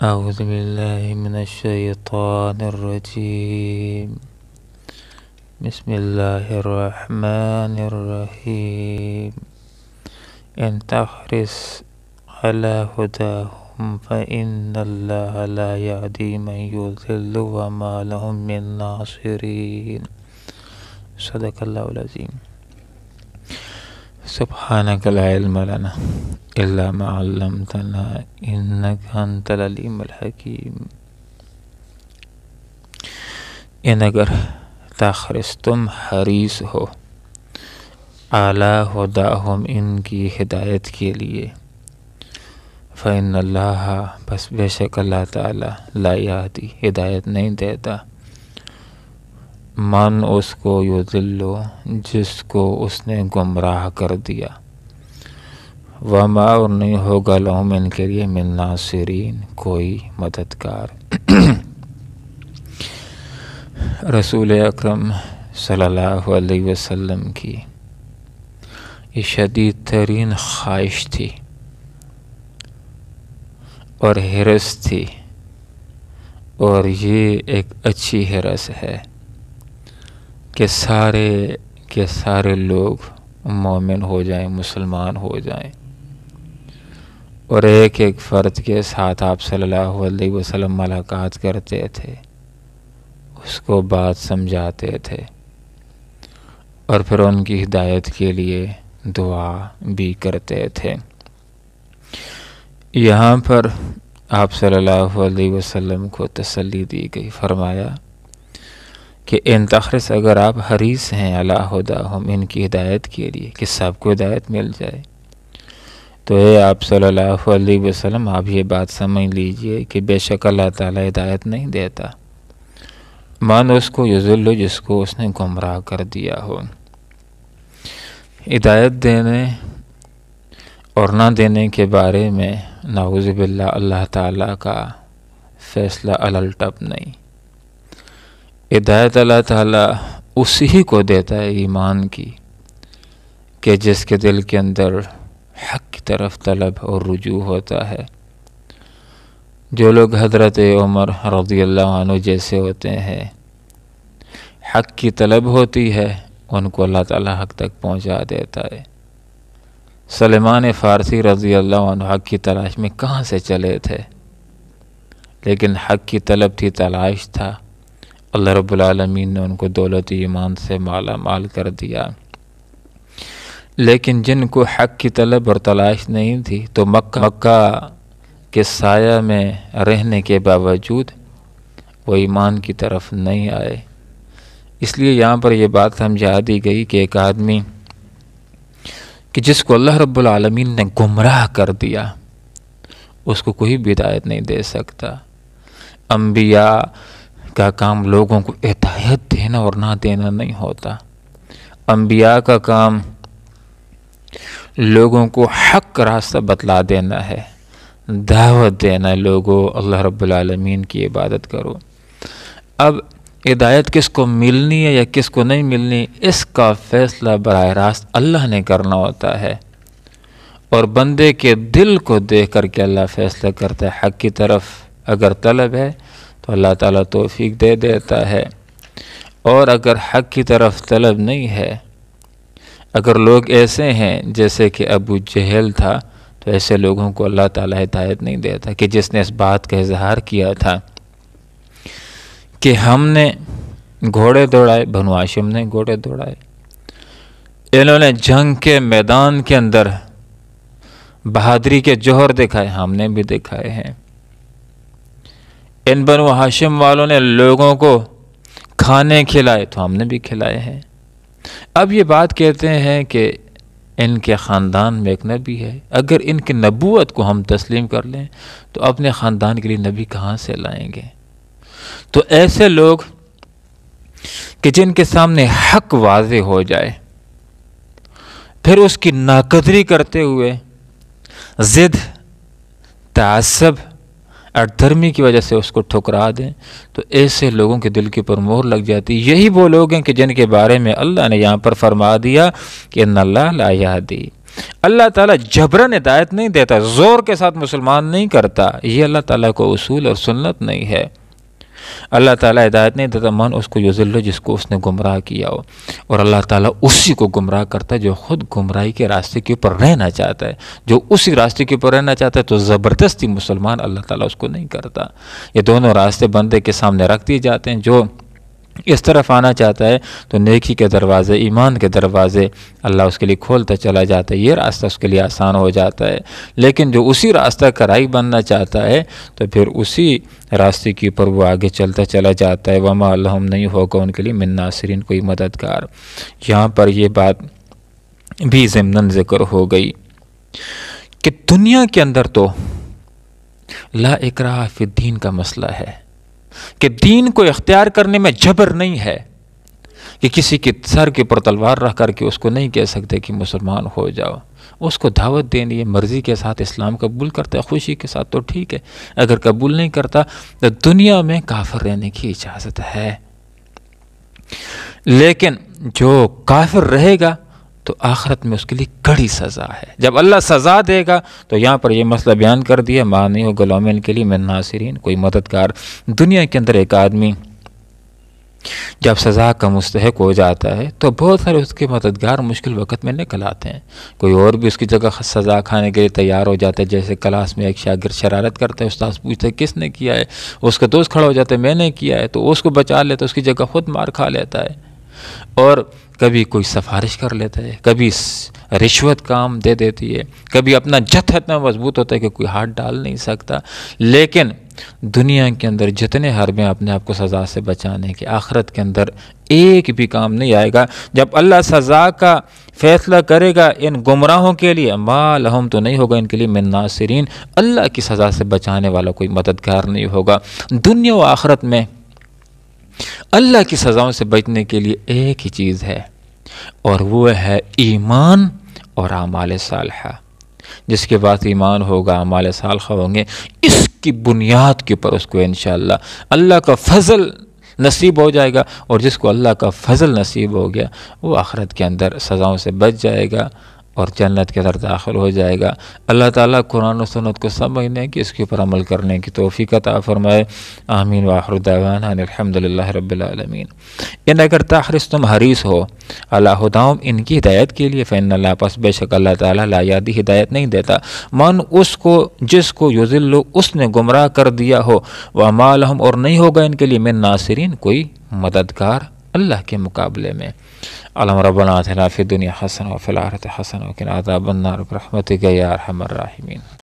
أعوذ بالله من الشيطان الرجيم. بسم الله الرحمن الرحيم. إن تحرص على هداهم فإن الله لا يهدي من يضل وما لهم من ناصرين. صدق الله العظيم. سبحانك لا علم لنا إلا ما علمتنا إنك أنت العليم الحكيم. ان اگر تاخرس تم حریص ہو اعلی ہداہم ان کی ہدایت کے لیے، فإن اللہ بس بے شک اللہ تعالی لا یہدی ہدایت نہیں دیتا، من اس کو یضلو جس کو اس نے گمراہ کر دیا، وما اور نہیں ہوگا لہم ان کے لیے من ناصرین کوئی مددگار۔ رسول اکرم صلی اللہ علیہ وسلم کی یہ شدید ترین خواہش تھی اور حرص تھی، اور یہ ایک اچھی حرص ہے کہ سارے کے سارے لوگ مومن ہو جائیں، مسلمان ہو جائیں، اور ایک ایک فرد کے ساتھ آپ صلی اللہ علیہ وسلم ملاقات کرتے تھے، اس کو بات سمجھاتے تھے، اور پھر ان کی ہدایت کے لیے دعا بھی کرتے تھے۔ یہاں پر آپ صلی اللہ علیہ وسلم کو تسلی دی گئی، فرمایا کہ ان تخرس اگر آپ حریص ہیں علی ہداہم ان کی ہدایت کے لیے کہ سب کو ہدایت مل جائے، تو اے آپ صلی اللہ علیہ وسلم آپ یہ بات سمجھ لیجئے کہ بے شک اللہ تعالی ہدایت نہیں دیتا، من اس کو یضل جس کو اس نے گمراہ کر دیا ہو۔ ہدایت دینے اور نہ دینے کے بارے میں نعوذ باللہ اللہ تعالیٰ کا فیصلہ الٹپ نہیں۔ ہدایت اللہ تعالیٰ اسی کو دیتا ہے ایمان کی کہ جس کے دل کے اندر حق کی طرف طلب اور رجوع ہوتا ہے۔ جو لوگ حضرت عمر رضی اللہ عنہ جیسے ہوتے ہیں، حق کی طلب ہوتی ہے، ان کو اللہ تعالیٰ حق تک پہنچا دیتا ہے۔ سلمان فارسی رضی اللہ عنہ حق کی تلاش میں کہاں سے چلے تھے، لیکن حق کی طلب تھی، تلاش تھا، اللہ رب العالمین نے ان کو دولت ایمان سے مالا مال کر دیا۔ لیکن جن کو حق کی طلب اور تلاش نہیں تھی تو مکہ کے سایہ میں رہنے کے باوجود وہ ایمان کی طرف نہیں آئے۔ اس لیے یہاں پر یہ بات سمجھا دی گئی کہ ایک آدمی کہ جس کو اللہ رب العالمین نے گمراہ کر دیا، اس کو کوئی بھی ہدایت نہیں دے سکتا۔ انبیاء کا کام لوگوں کو ہدایت دینا اور نہ دینا نہیں ہوتا، انبیاء کا کام لوگوں کو حق راستہ بتلا دینا ہے، دعوت دینا، لوگوں اللہ رب العالمین کی عبادت کرو۔ اب ہدایت کس کو ملنی ہے یا کس کو نہیں ملنی، اس کا فیصلہ براہ راست اللہ نے کرنا ہوتا ہے، اور بندے کے دل کو دیکھ کر کے اللہ فیصلہ کرتا ہے۔ حق کی طرف اگر طلب ہے تو اللہ تعالیٰ توفیق دے دیتا ہے، اور اگر حق کی طرف طلب نہیں ہے، اگر لوگ ایسے ہیں جیسے کہ ابو جہل تھا، تو ایسے لوگوں کو اللہ تعالیٰ ہدایت نہیں دیتا، کہ جس نے اس بات کا اظہار کیا تھا کہ ہم نے گھوڑے دوڑائے، بنو ہاشم نے گھوڑے دوڑائے، انہوں نے جنگ کے میدان کے اندر بہادری کے جوہر دکھائے، ہم نے بھی دکھائے ہیں، ان بنو ہاشم والوں نے لوگوں کو کھانے کھلائے تو ہم نے بھی کھلائے ہیں۔ اب یہ بات کہتے ہیں کہ ان کے خاندان میں ایک نبی ہے، اگر ان کی نبوت کو ہم تسلیم کر لیں تو اپنے خاندان کے لیے نبی کہاں سے لائیں گے؟ تو ایسے لوگ کہ جن کے سامنے حق واضح ہو جائے، پھر اس کی ناقدری کرتے ہوئے ضد، تعصب اور دھرمی کی وجہ سے اس کو ٹھکرا دیں، تو ایسے لوگوں کے دل کے پر مہر لگ جاتی۔ یہی وہ لوگ ہیں کہ جن کے بارے میں اللہ نے یہاں پر فرما دیا کہ ان اللہ لا یہدی، اللہ تعالیٰ جبرن ہدایت نہیں دیتا، زور کے ساتھ مسلمان نہیں کرتا، یہ اللہ تعالیٰ کو اصول اور سنت نہیں ہے۔ اللہ تعالیٰ ہدایت نہیں دیتا، من اس کو یضل جس کو اس نے گمراہ کیا ہو، اور اللہ تعالیٰ اسی کو گمراہ کرتا ہے جو خود گمراہی کے راستے کے اوپر رہنا چاہتا ہے، جو اسی راستے کے اوپر رہنا چاہتا ہے تو زبردستی مسلمان اللہ تعالیٰ اس کو نہیں کرتا۔ یہ دونوں راستے بندے کے سامنے رکھ دیے جاتے ہیں، جو اس طرف آنا چاہتا ہے تو نیکی کے دروازے، ایمان کے دروازے اللہ اس کے لیے کھولتا چلا جاتا ہے، یہ راستہ اس کے لیے آسان ہو جاتا ہے۔ لیکن جو اسی راستہ کا راہی بننا چاہتا ہے تو پھر اسی راستے کے اوپر وہ آگے چلتا چلا جاتا ہے۔ وما لہم نہیں ہوگا ان کے لیے من ناصرین، کوئی مددگار۔ یہاں پر یہ بات بھی ضمناً ذکر ہو گئی کہ دنیا کے اندر تو لا اکراہ فی الدین کا مسئلہ ہے کہ دین کو اختیار کرنے میں جبر نہیں ہے، کہ کسی کے سر کے پر تلوار رکھ کر کے اس کو نہیں کہہ سکتے کہ مسلمان ہو جاؤ، اس کو دعوت دینی ہے، مرضی کے ساتھ اسلام قبول کرتا ہے خوشی کے ساتھ تو ٹھیک ہے، اگر قبول نہیں کرتا تو دنیا میں کافر رہنے کی اجازت ہے۔ لیکن جو کافر رہے گا تو آخرت میں اس کے لیے کڑی سزا ہے۔ جب اللہ سزا دے گا تو یہاں پر یہ مسئلہ بیان کر دیا، ماں نہیں ہو غلام ان کے لیے من ناصرین، کوئی مددگار۔ دنیا کے اندر ایک آدمی جب سزا کا مستحق ہو جاتا ہے تو بہت سارے اس کے مددگار مشکل وقت میں نکل آتے ہیں، کوئی اور بھی اس کی جگہ سزا کھانے کے لیے تیار ہو جاتا ہے۔ جیسے کلاس میں ایک شاگرد شرارت کرتا ہے، استاد پوچھتا ہے کس نے کیا ہے، اس کا دوست کھڑا ہو جاتا ہے میں نے کیا ہے، تو اس کو بچا لیتا ہے، اس کی جگہ خود مار کھا لیتا ہے۔ اور کبھی کوئی سفارش کر لیتا ہے، کبھی رشوت کام دے دیتی ہے، کبھی اپنا جتھا اتنا مضبوط ہوتا ہے کہ کوئی ہاتھ ڈال نہیں سکتا۔ لیکن دنیا کے اندر جتنے حربیں اپنے آپ کو سزا سے بچانے کے، آخرت کے اندر ایک بھی کام نہیں آئے گا۔ جب اللہ سزا کا فیصلہ کرے گا ان گمراہوں کے لیے، ما لہم تو نہیں ہوگا ان کے لیے من ناصرین، اللہ کی سزا سے بچانے والا کوئی مددگار نہیں ہوگا۔ دنیا و آخرت میں اللہ کی سزاؤں سے بچنے کے لیے ایک ہی چیز ہے، اور وہ ہے ایمان اور اعمال صالحہ۔ جس کے پاس ایمان ہوگا، اعمال صالحہ ہوں گے، اس کی بنیاد کے اوپر اس کو انشاءاللہ اللہ کا فضل نصیب ہو جائے گا، اور جس کو اللہ کا فضل نصیب ہو گیا وہ آخرت کے اندر سزاؤں سے بچ جائے گا اور جنت کے اندر داخل ہو جائے گا۔ اللہ تعالیٰ قرآن و سنت کو سمجھنے کی، اس کے اوپر عمل کرنے کی توفیق عطا فرمائے۔ آمین وآخر دعوانا ان الحمدللہ رب العالمین۔ ان اگر تحرص تم حریص ہو علی ہداہم ان کی ہدایت کے لیے، فإن اللہ پس بے شک اللہ تعالیٰ لا یہدی ہدایت نہیں دیتا، من اس کو جس کو یضل اس نے گمراہ کر دیا ہو، وما لہم اور نہیں ہوگا ان کے لیے من ناصرین کوئی مددگار اللہ کے مقابلے میں۔ اللہم ربنا آتنا فی الدنیا حسنہ وفی الآخرۃ حسنہ وقنا عذاب النار برحمتک یا ارحم الراحمین۔